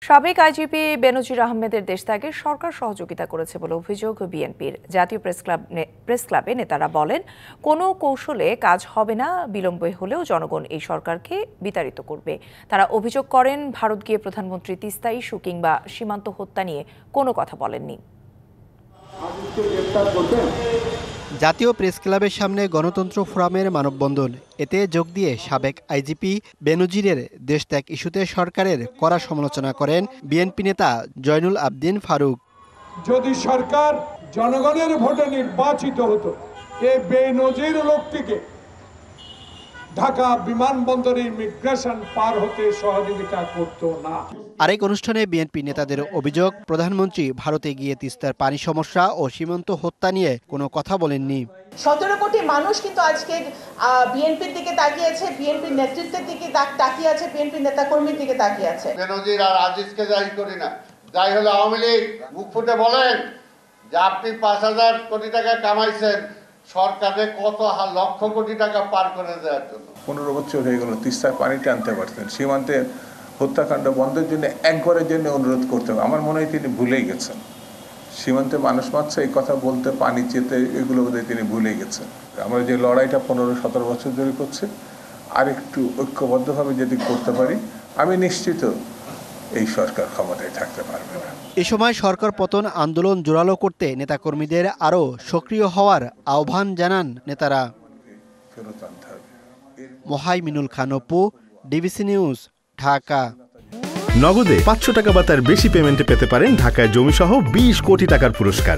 সাবেক আইজিপি বেনজির আহমেদের দেশত্যাগে সরকার সহযোগিতা করেছে বলে অভিযোগ বিএনপির। জাতীয় প্রেস ক্লাবে নেতারা বলেন, কোনো কৌশলে কাজ হবে না, বিলম্বে হলেও জনগণ এই সরকারকে বিতাড়িত করবে। তারা অভিযোগ করেন, ভারত গিয়ে প্রধানমন্ত্রী তিস্তা ইস্যু কিংবা সীমান্ত হত্যা নিয়ে কোনো কথা বলেননি। জাতীয় প্রেস ক্লাবের সামনে গণতন্ত্র ফোরামের মানববন্ধন। এতে যোগ দিয়ে সাবেক আইজিপি বেনজিরের দেশত্যাগ ইস্যুতে সরকারের কড়া সমালোচনা করেন বিএনপি নেতা জয়নুল আবদিন ফারুক। যদি সরকার জনগণের ভোটে নির্বাচিত হতো, এই বেনজির লোকটিকে ঢাকা বিমানবন্দরে ইমিগ্রেশন পার হতে সহযোগিতা করত না। আরেক অনুষ্ঠানে বিএনপি নেতাদের অভিযোগ, প্রধানমন্ত্রী ভারতে গিয়ে তিস্তার পানি সমস্যা ও সীমান্ত হত্যা নিয়ে কোনো কথা বলেননি। 17 কোটি মানুষ কিন্তু আজকে বিএনপির দিকে তাকিয়ে আছে, বিএনপির নেতৃত্বের দিকে তাকিয়ে আছে, বিএনপি নেতাকর্মীর দিকে তাকিয়ে আছে। বেনজির আর আজিজকে যাই করি না, যাই হলো আওয়ামী লীগ মুখ ফুটে বলেন যে আপনি 5,000 কোটি টাকা কামাইছেন, সরকারে কত লক্ষ কোটি টাকা পার করে দেওয়ার জন্য। 15 বছর হয়ে গেল, তিস্তার পানিটা আনতে পারতেন, সীমান্তের হত্যাকাণ্ড বন্ধের জন্য একবারের জন্য অনুরোধ করতে হবে। আমার মনে হয় তিনি ভুলেই গেছেন। সীমান্তে মানুষ মারছে এই কথা বলতে, পানি চেতে, এগুলো বোধহয় তিনি ভুলেই গেছেন। আমরা যে লড়াইটা 15-17 বছর ধরে করছি, আর একটু ঐক্যবদ্ধভাবে যদি করতে পারি, আমি নিশ্চিত এই সরকার ক্ষমতায় থাকতে পারবে না। এ সময় সরকার পতন আন্দোলন জোরালো করতে নেতাকর্মীদের আরও সক্রিয় হওয়ার আহ্বান জানান নেতারা। Mohaiminul Khan Apu, DBC news, Dhaka. নগদে 500 টাকা বা তার বেশি পেমেন্টে পেতে পারেন ঢাকায় জমিসহ 20 কোটি টাকার পুরস্কার।